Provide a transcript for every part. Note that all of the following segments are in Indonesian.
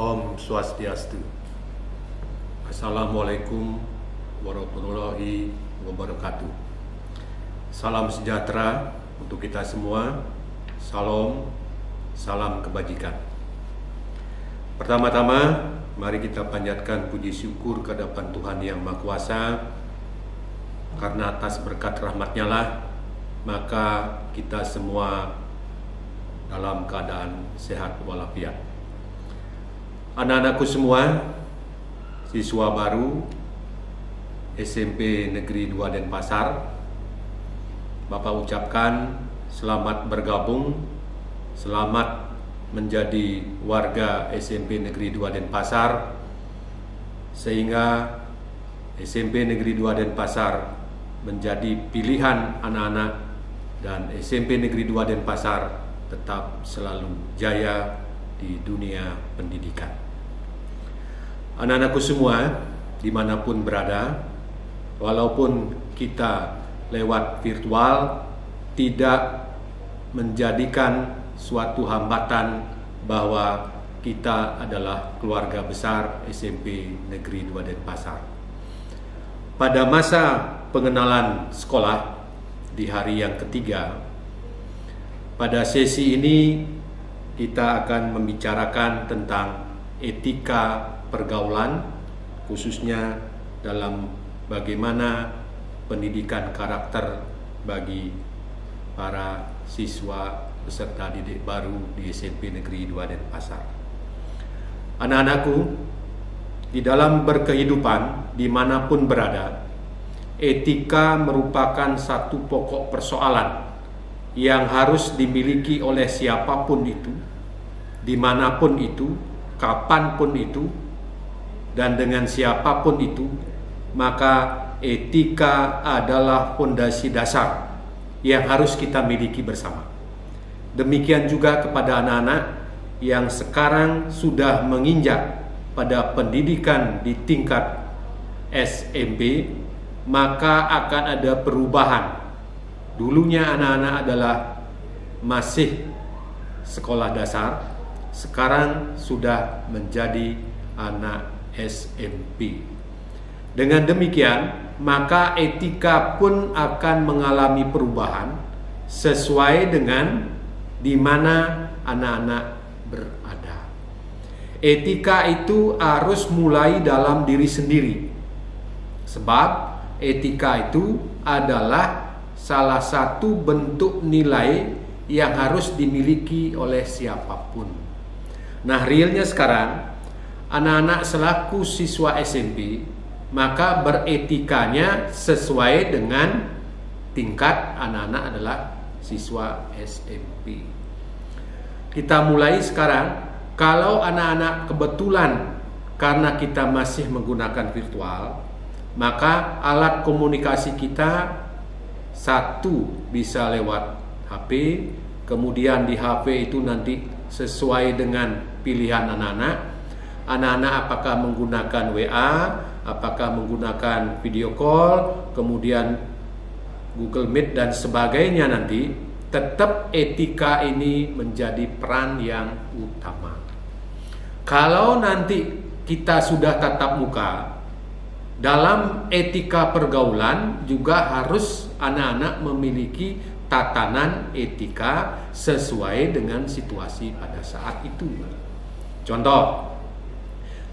Om Swastiastu. Assalamualaikum warahmatullahi wabarakatuh. Salam sejahtera untuk kita semua. Salam kebajikan. Pertama-tama, mari kita panjatkan puji syukur ke hadapan Tuhan Yang Maha Kuasa, karena atas berkat rahmat-Nya lah maka kita semua dalam keadaan sehat walafiat. Anak-anakku semua, siswa baru SMP Negeri 2 Denpasar, Bapak ucapkan selamat bergabung, selamat menjadi warga SMP Negeri 2 Denpasar, sehingga SMP Negeri 2 Denpasar menjadi pilihan anak-anak, dan SMP Negeri 2 Denpasar tetap selalu jaya di dunia pendidikan. Anak-anakku semua, dimanapun berada, walaupun kita lewat virtual, tidak menjadikan suatu hambatan bahwa kita adalah keluarga besar SMP Negeri 2 Denpasar. Pada masa pengenalan sekolah di hari yang ketiga, pada sesi ini kita akan membicarakan tentang etika pergaulan, khususnya dalam bagaimana pendidikan karakter bagi para siswa peserta didik baru di SMP Negeri 2 Denpasar. Anak-anakku, di dalam berkehidupan dimanapun berada, etika merupakan satu pokok persoalan yang harus dimiliki oleh siapapun itu, dimanapun itu, kapanpun itu, dan dengan siapapun itu. Maka etika adalah fondasi dasar yang harus kita miliki bersama. Demikian juga kepada anak-anak yang sekarang sudah menginjak pada pendidikan di tingkat SMP, maka akan ada perubahan. Dulunya anak-anak adalah masih sekolah dasar, sekarang sudah menjadi anak SMP. Dengan demikian, maka etika pun akan mengalami perubahan sesuai dengan di mana anak-anak berada. Etika itu harus mulai dalam diri sendiri, sebab etika itu adalah salah satu bentuk nilai yang harus dimiliki oleh siapapun. Nah, realnya sekarang anak-anak selaku siswa SMP, maka beretikanya sesuai dengan tingkat anak-anak adalah siswa SMP. Kita mulai sekarang. Kalau anak-anak kebetulan karena kita masih menggunakan virtual, maka alat komunikasi kita satu bisa lewat HP, kemudian di HP itu nanti sesuai dengan pilihan anak-anak. Anak-anak apakah menggunakan WA, apakah menggunakan video call, kemudian Google Meet dan sebagainya, nanti tetap etika ini menjadi peran yang utama. Kalau nanti kita sudah tatap muka, dalam etika pergaulan juga harus anak-anak memiliki tatanan etika sesuai dengan situasi pada saat itu. Contoh,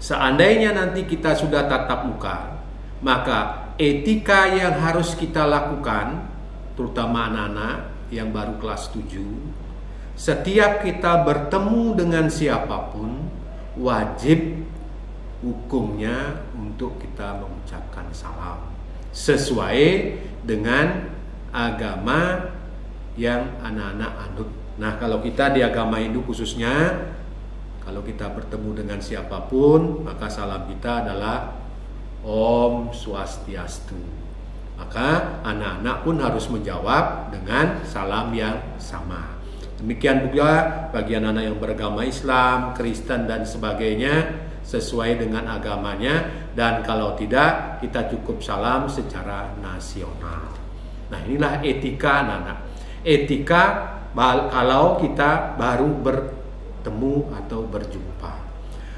seandainya nanti kita sudah tatap muka, maka etika yang harus kita lakukan, terutama anak-anak yang baru kelas 7, setiap kita bertemu dengan siapapun, wajib hukumnya untuk kita mengucapkan salam sesuai dengan agama yang anak-anak anut. Nah, kalau kita di agama Hindu khususnya, kalau kita bertemu dengan siapapun, maka salam kita adalah Om Swastiastu. Maka anak-anak pun harus menjawab dengan salam yang sama. Demikian juga bagi anak-anak yang beragama Islam, Kristen dan sebagainya, sesuai dengan agamanya. Dan kalau tidak, kita cukup salam secara nasional. Nah, inilah etika anak-anak. Etika kalau kita baru bertemu atau berjumpa.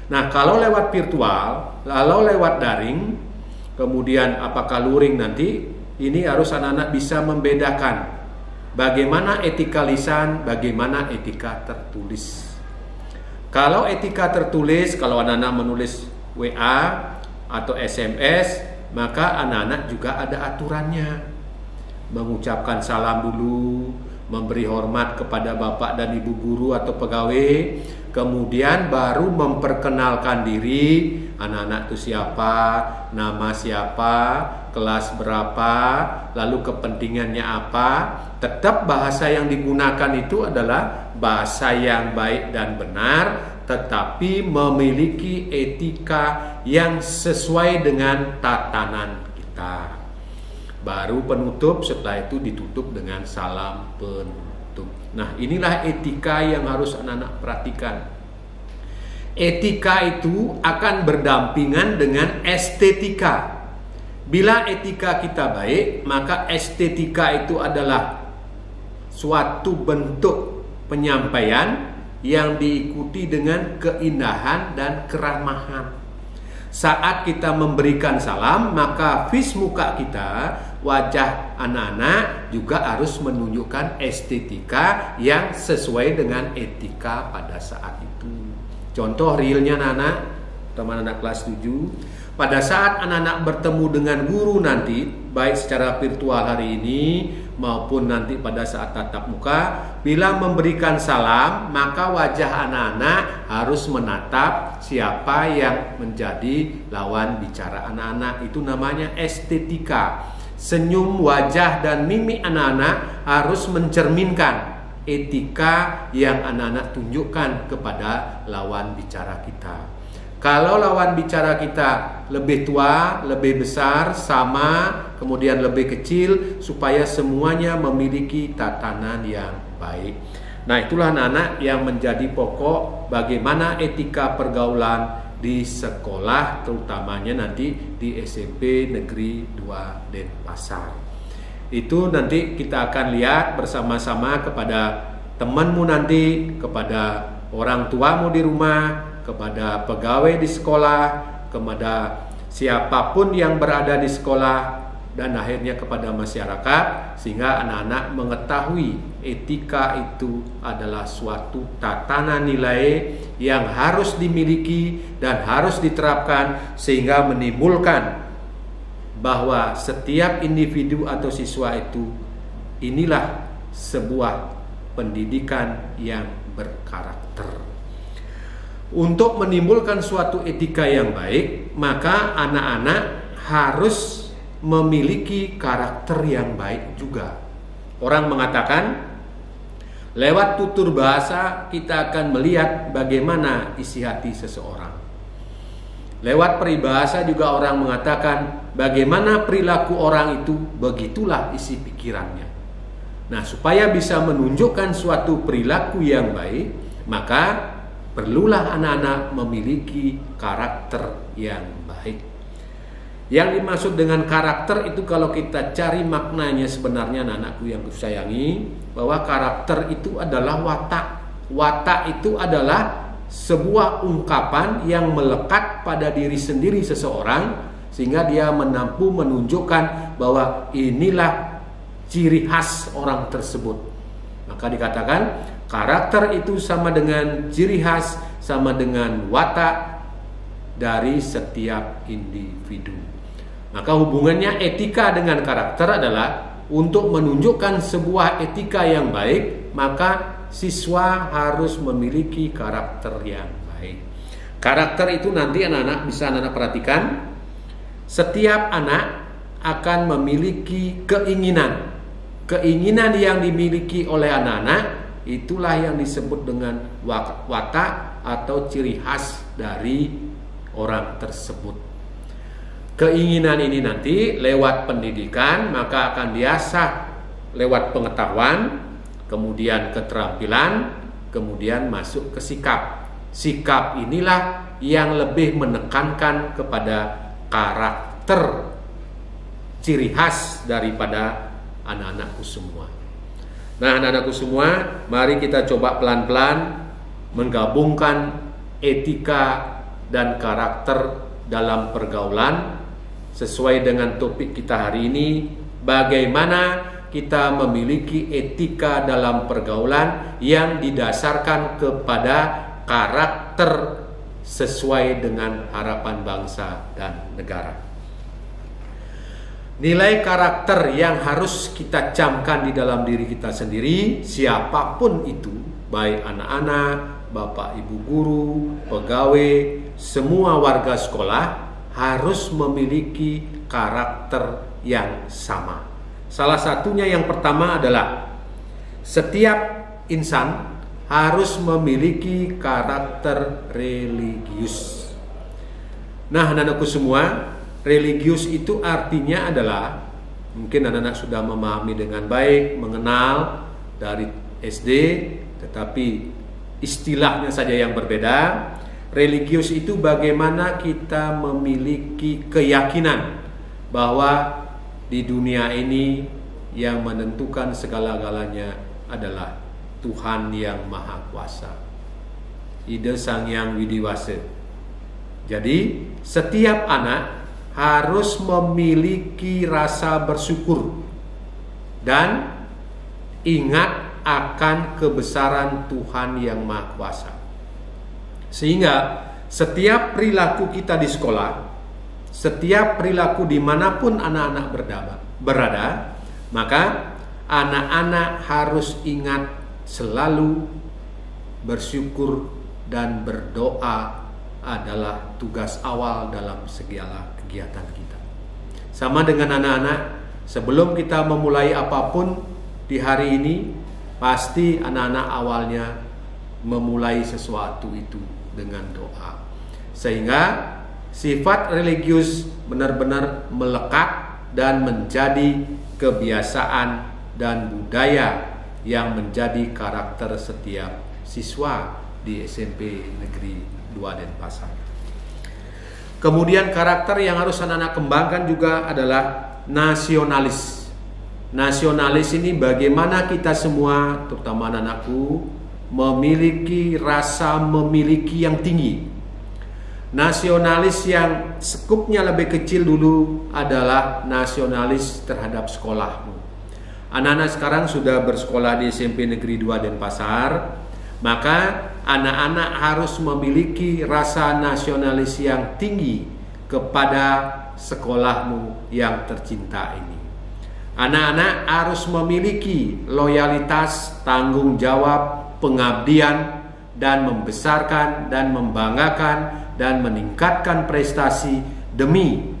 Nah, kalau lewat virtual, kalau lewat daring, kemudian apakah luring nanti, ini harus anak-anak bisa membedakan bagaimana etika lisan, bagaimana etika tertulis. Kalau etika tertulis, kalau anak-anak menulis WA atau SMS, maka anak-anak juga ada aturannya. Mengucapkan salam dulu, memberi hormat kepada bapak dan ibu guru atau pegawai, kemudian baru memperkenalkan diri, anak-anak itu siapa, nama siapa, kelas berapa, lalu kepentingannya apa. Tetap bahasa yang digunakan itu adalah bahasa yang baik dan benar, tetapi memiliki etika yang sesuai dengan tatanan kita. Baru penutup, setelah itu ditutup dengan salam penutup. Nah, inilah etika yang harus anak-anak perhatikan. Etika itu akan berdampingan dengan estetika. Bila etika kita baik, maka estetika itu adalah suatu bentuk penyampaian yang diikuti dengan keindahan dan keramahan. Saat kita memberikan salam, maka vis muka kita, wajah anak-anak juga harus menunjukkan estetika yang sesuai dengan etika pada saat itu. Contoh realnya anak-anak, teman anak kelas 7, pada saat anak-anak bertemu dengan guru nanti, baik secara virtual hari ini maupun nanti pada saat tatap muka, bila memberikan salam, maka wajah anak-anak harus menatap siapa yang menjadi lawan bicara anak-anak. Itu namanya estetika. Senyum wajah dan mimik anak-anak harus mencerminkan etika yang anak-anak tunjukkan kepada lawan bicara kita. Kalau lawan bicara kita lebih tua, lebih besar, sama, kemudian lebih kecil, supaya semuanya memiliki tatanan yang baik. Nah, itulah anak-anak yang menjadi pokok bagaimana etika pergaulan di sekolah, terutamanya nanti di SMP Negeri 2 Denpasar. Itu nanti kita akan lihat bersama-sama kepada temanmu nanti, kepada orang tuamu di rumah, kepada pegawai di sekolah, kepada siapapun yang berada di sekolah, dan akhirnya kepada masyarakat, sehingga anak-anak mengetahui etika itu adalah suatu tatanan nilai yang harus dimiliki dan harus diterapkan, sehingga menimbulkan bahwa setiap individu atau siswa itu inilah sebuah pendidikan yang berkarakter. Untuk menimbulkan suatu etika yang baik, maka anak-anak harus memiliki karakter yang baik juga. Orang mengatakan, lewat tutur bahasa kita akan melihat bagaimana isi hati seseorang. Lewat peribahasa juga orang mengatakan, bagaimana perilaku orang itu, begitulah isi pikirannya. Nah, supaya bisa menunjukkan suatu perilaku yang baik, maka perlulah anak-anak memiliki karakter yang baik. Yang dimaksud dengan karakter itu, kalau kita cari maknanya sebenarnya anak-anakku yang kusayangi, bahwa karakter itu adalah watak. Watak itu adalah sebuah ungkapan yang melekat pada diri sendiri seseorang, sehingga dia mampu menunjukkan bahwa inilah ciri khas orang tersebut. Maka dikatakan karakter itu sama dengan ciri khas, sama dengan watak dari setiap individu. Maka hubungannya etika dengan karakter adalah untuk menunjukkan sebuah etika yang baik, maka siswa harus memiliki karakter yang baik. Karakter itu nanti anak-anak bisa anak-anak perhatikan, setiap anak akan memiliki keinginan. Keinginan yang dimiliki oleh anak-anak itulah yang disebut dengan watak atau ciri khas dari orang tersebut. Keinginan ini nanti lewat pendidikan maka akan diasah lewat pengetahuan, kemudian keterampilan, kemudian masuk ke sikap. Sikap inilah yang lebih menekankan kepada karakter, ciri khas daripada anak-anakku semua. Nah, anak-anakku semua, mari kita coba pelan-pelan menggabungkan etika dan karakter dalam pergaulan. Sesuai dengan topik kita hari ini, bagaimana kita memiliki etika dalam pergaulan yang didasarkan kepada karakter sesuai dengan harapan bangsa dan negara. Nilai karakter yang harus kita camkan di dalam diri kita sendiri, siapapun itu, baik anak-anak, bapak ibu guru, pegawai, semua warga sekolah harus memiliki karakter yang sama. Salah satunya yang pertama adalah setiap insan harus memiliki karakter religius. Nah, anak-anakku semua, religius itu artinya adalah, mungkin anak-anak sudah memahami dengan baik, mengenal dari SD, tetapi istilahnya saja yang berbeda. Religius itu bagaimana kita memiliki keyakinan bahwa di dunia ini yang menentukan segala-galanya adalah Tuhan yang Maha Kuasa, Ida Sang Hyang Widiwasa. Jadi setiap anak harus memiliki rasa bersyukur dan ingat akan kebesaran Tuhan yang Maha Kuasa. Sehingga setiap perilaku kita di sekolah, setiap perilaku dimanapun anak-anak berada, maka anak-anak harus ingat selalu bersyukur dan berdoa adalah tugas awal dalam segala kegiatan kita. Sama dengan anak-anak, sebelum kita memulai apapun di hari ini, pasti anak-anak awalnya memulai sesuatu itu dengan doa. Sehingga sifat religius benar-benar melekat dan menjadi kebiasaan dan budaya yang menjadi karakter setiap siswa di SMP Negeri 2 Denpasar. Kemudian karakter yang harus anak-anak kembangkan juga adalah nasionalis. Nasionalis ini bagaimana kita semua, terutama anak-anakku, memiliki rasa memiliki yang tinggi. Nasionalis yang skupnya lebih kecil dulu adalah nasionalis terhadap sekolahmu. Anak-anak sekarang sudah bersekolah di SMP Negeri 2 Denpasar, maka anak-anak harus memiliki rasa nasionalis yang tinggi kepada sekolahmu yang tercinta ini. Anak-anak harus memiliki loyalitas, tanggung jawab, pengabdian, dan membesarkan dan membanggakan dan meningkatkan prestasi demi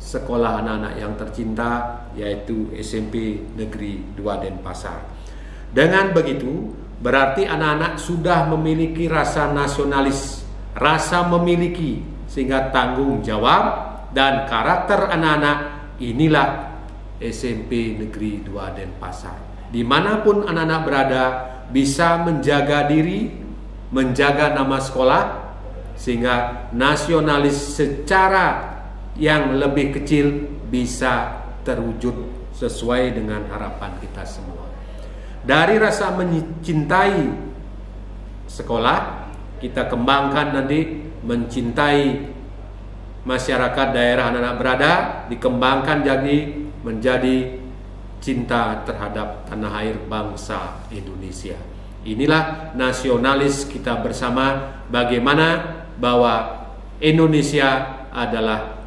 sekolah anak-anak yang tercinta, yaitu SMP Negeri 2 Denpasar. Dengan begitu, berarti anak-anak sudah memiliki rasa nasionalis, rasa memiliki, sehingga tanggung jawab dan karakter anak-anak inilah SMP Negeri 2 Denpasar. Dimanapun anak-anak berada, bisa menjaga diri, menjaga nama sekolah, sehingga nasionalis secara yang lebih kecil bisa terwujud sesuai dengan harapan kita semua. Dari rasa mencintai sekolah, kita kembangkan nanti mencintai masyarakat daerah anak-anak berada, dikembangkan jadi menjadi cinta terhadap tanah air bangsa Indonesia. Inilah nasionalis kita bersama, bagaimana bahwa Indonesia adalah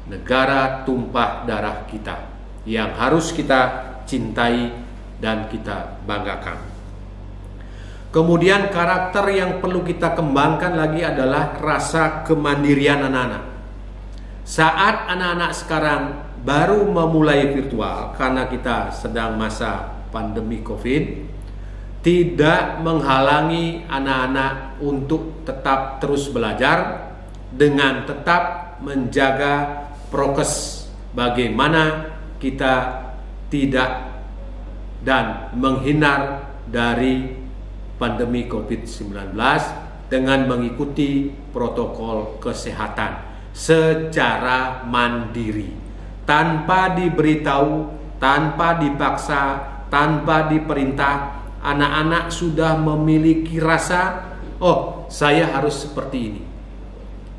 negara tumpah darah kita yang harus kita cintai dan kita banggakan. Kemudian karakter yang perlu kita kembangkan lagi adalah rasa kemandirian anak-anak. Saat anak-anak sekarang baru memulai virtual karena kita sedang masa pandemi COVID, tidak menghalangi anak-anak untuk tetap terus belajar dengan tetap menjaga prokes, bagaimana kita tidak dan menghindar dari pandemi COVID-19 dengan mengikuti protokol kesehatan secara mandiri, tanpa diberitahu, tanpa dipaksa, tanpa diperintah. Anak-anak sudah memiliki rasa, oh saya harus seperti ini.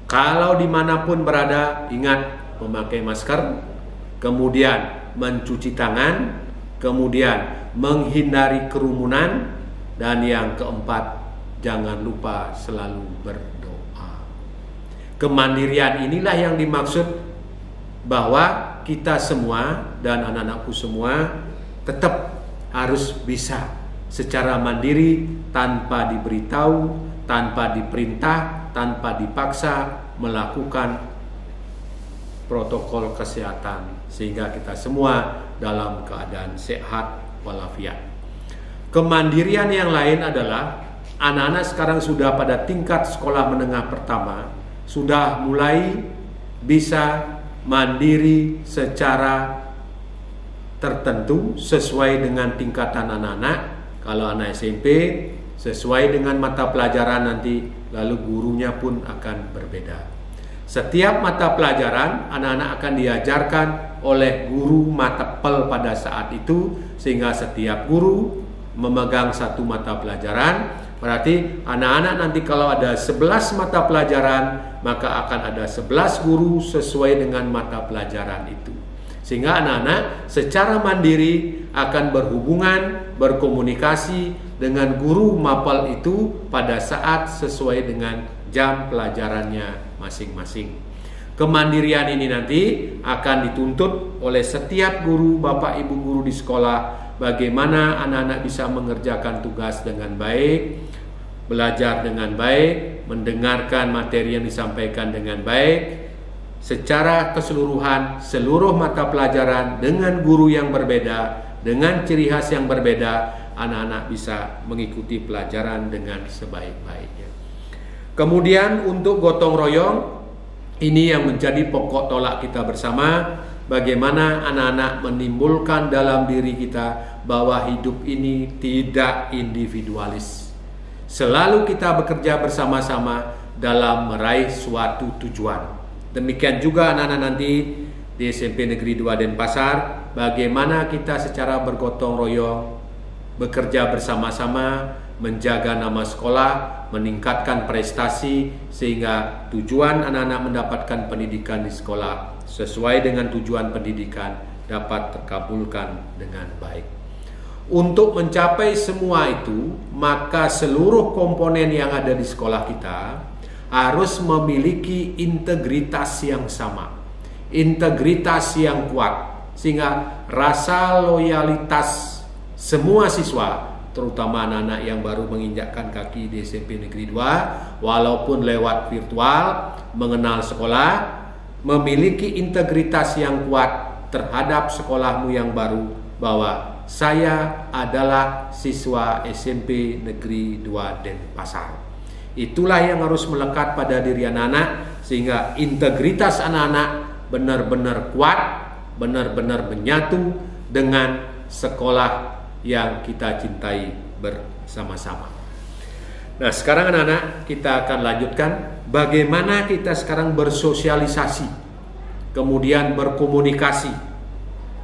Kalau dimanapun berada, ingat memakai masker, kemudian mencuci tangan, kemudian menghindari kerumunan, dan yang keempat, jangan lupa selalu berdoa. Kemandirian inilah yang dimaksud bahwa kita semua dan anak-anakku semua tetap harus bisa secara mandiri, tanpa diberitahu, tanpa diperintah, tanpa dipaksa melakukan protokol kesehatan, sehingga kita semua dalam keadaan sehat walafiat. Kemandirian yang lain adalah anak-anak sekarang sudah pada tingkat sekolah menengah pertama, sudah mulai bisa mandiri secara tertentu sesuai dengan tingkatan anak-anak. Kalau anak SMP sesuai dengan mata pelajaran nanti, lalu gurunya pun akan berbeda. Setiap mata pelajaran anak-anak akan diajarkan oleh guru mata pel pada saat itu, sehingga setiap guru memegang satu mata pelajaran. Berarti anak-anak nanti kalau ada 11 mata pelajaran, maka akan ada 11 guru sesuai dengan mata pelajaran itu. Sehingga anak-anak secara mandiri akan berhubungan, berkomunikasi dengan guru mapel itu pada saat sesuai dengan jam pelajarannya masing-masing. Kemandirian ini nanti akan dituntut oleh setiap guru, bapak ibu guru di sekolah, bagaimana anak-anak bisa mengerjakan tugas dengan baik, belajar dengan baik, mendengarkan materi yang disampaikan dengan baik, secara keseluruhan seluruh mata pelajaran dengan guru yang berbeda, dengan ciri khas yang berbeda, anak-anak bisa mengikuti pelajaran dengan sebaik-baiknya. Kemudian untuk gotong royong, ini yang menjadi pokok tolak kita bersama, bagaimana anak-anak menimbulkan dalam diri kita bahwa hidup ini tidak individualis. Selalu kita bekerja bersama-sama dalam meraih suatu tujuan. Demikian juga anak-anak nanti di SMP Negeri 2 Denpasar, bagaimana kita secara bergotong royong bekerja bersama-sama, menjaga nama sekolah, meningkatkan prestasi, sehingga tujuan anak-anak mendapatkan pendidikan di sekolah sesuai dengan tujuan pendidikan dapat terkabulkan dengan baik. Untuk mencapai semua itu, maka seluruh komponen yang ada di sekolah kita harus memiliki integritas yang sama, integritas yang kuat, sehingga rasa loyalitas semua siswa, terutama anak-anak yang baru menginjakkan kaki di SMP Negeri 2, walaupun lewat virtual, mengenal sekolah, memiliki integritas yang kuat terhadap sekolahmu yang baru, bahwa saya adalah siswa SMP Negeri 2 Denpasar. Itulah yang harus melekat pada diri anak-anak, sehingga integritas anak-anak benar-benar kuat, benar-benar menyatu dengan sekolah yang kita cintai bersama-sama. Nah, sekarang anak-anak kita akan lanjutkan bagaimana kita sekarang bersosialisasi, kemudian berkomunikasi,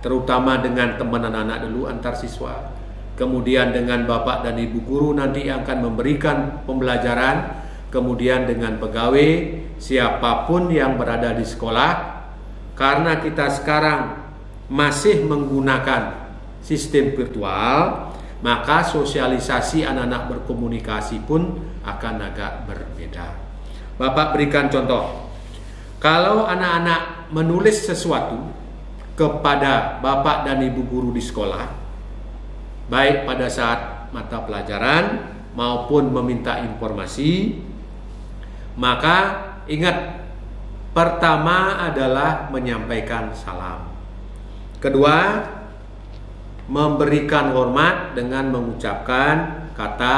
terutama dengan teman anak-anak dulu antar siswa, kemudian dengan bapak dan ibu guru nanti akan memberikan pembelajaran, kemudian dengan pegawai, siapapun yang berada di sekolah. Karena kita sekarang masih menggunakan sistem virtual, maka sosialisasi anak-anak berkomunikasi pun akan agak berbeda. Bapak berikan contoh, kalau anak-anak menulis sesuatu kepada bapak dan ibu guru di sekolah, baik pada saat mata pelajaran maupun meminta informasi, maka ingat, pertama adalah menyampaikan salam. Kedua, memberikan hormat dengan mengucapkan kata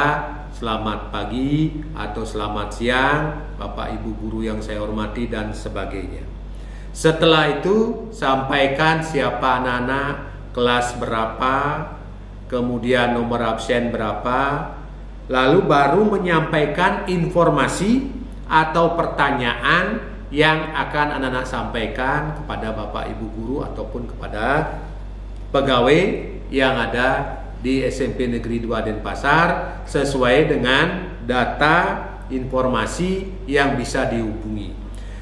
selamat pagi atau selamat siang, bapak ibu guru yang saya hormati, dan sebagainya. Setelah itu, sampaikan siapa anak-anak, kelas berapa, kemudian nomor absen berapa, lalu baru menyampaikan informasi atau pertanyaan yang akan anak-anak sampaikan kepada bapak ibu guru ataupun kepada pegawai yang ada di SMP Negeri 2 Denpasar sesuai dengan data informasi yang bisa dihubungi.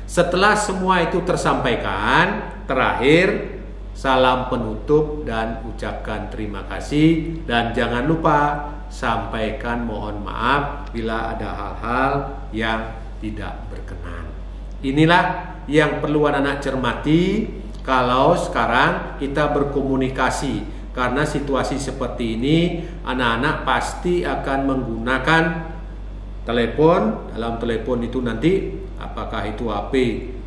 Setelah semua itu tersampaikan, terakhir salam penutup dan ucapkan terima kasih, dan jangan lupa sampaikan mohon maaf bila ada hal-hal yang tidak berkenan. Inilah yang perlu anak-anak cermati kalau sekarang kita berkomunikasi, karena situasi seperti ini anak-anak pasti akan menggunakan telepon. Dalam telepon itu nanti apakah itu HP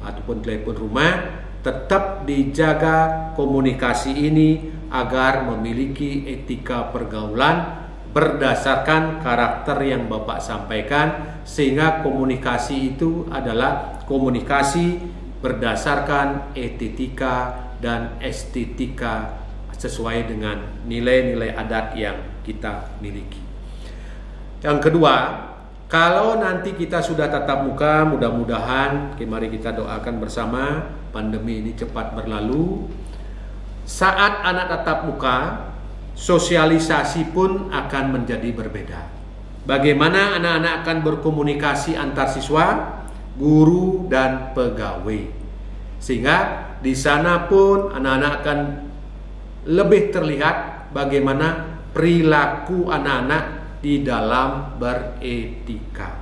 ataupun telepon rumah, tetap dijaga komunikasi ini agar memiliki etika pergaulan berdasarkan karakter yang Bapak sampaikan, sehingga komunikasi itu adalah komunikasi berdasarkan etika dan estetika sesuai dengan nilai-nilai adat yang kita miliki. Yang kedua, kalau nanti kita sudah tatap muka, mudah-mudahan mari kita doakan bersama pandemi ini cepat berlalu. Saat anak tatap muka, sosialisasi pun akan menjadi berbeda. Bagaimana anak-anak akan berkomunikasi antar siswa, guru, dan pegawai. Sehingga di sana pun anak-anak akan lebih terlihat bagaimana perilaku anak-anak di dalam beretika.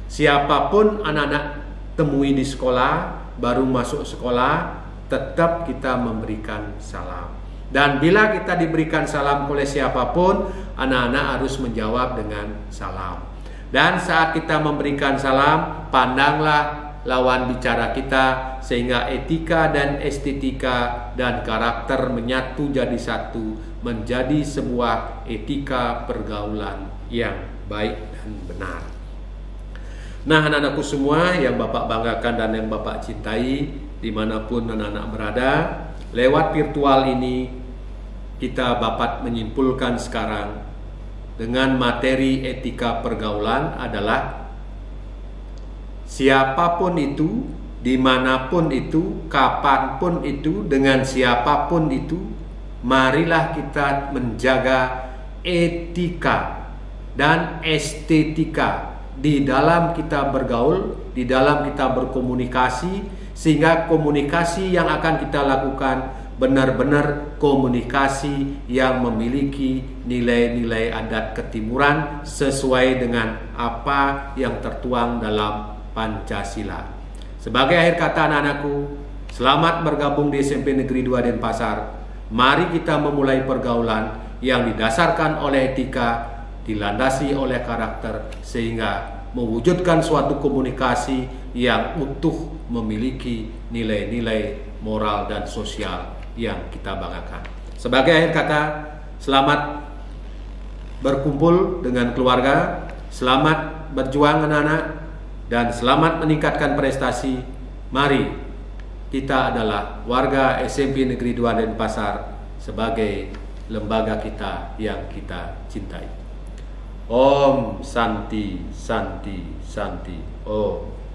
Siapapun anak-anak temui di sekolah, baru masuk sekolah, tetap kita memberikan salam. Dan bila kita diberikan salam oleh siapapun, anak-anak harus menjawab dengan salam. Dan saat kita memberikan salam, pandanglah lawan bicara kita, sehingga etika dan estetika dan karakter menyatu jadi satu, menjadi sebuah etika pergaulan yang baik dan benar. Nah, anak-anakku semua yang Bapak banggakan dan yang Bapak cintai, dimanapun anak-anak berada, lewat virtual ini kita dapat menyimpulkan sekarang dengan materi etika pergaulan adalah siapapun itu, dimanapun itu, kapanpun itu, dengan siapapun itu, marilah kita menjaga etika dan estetika di dalam kita bergaul, di dalam kita berkomunikasi, sehingga komunikasi yang akan kita lakukan benar-benar komunikasi yang memiliki nilai-nilai adat ketimuran sesuai dengan apa yang tertuang dalam Pancasila. Sebagai akhir kata anak-anakku, selamat bergabung di SMP Negeri 2 Denpasar. Mari kita memulai pergaulan yang didasarkan oleh etika, dilandasi oleh karakter, sehingga mewujudkan suatu komunikasi yang utuh, memiliki nilai-nilai moral dan sosial yang kita banggakan. Sebagai akhir kata, selamat berkumpul dengan keluarga, selamat berjuang anak-anak, dan selamat meningkatkan prestasi. Mari kita adalah warga SMP Negeri 2 Denpasar sebagai lembaga kita yang kita cintai. Om Santi Santi Santi Om.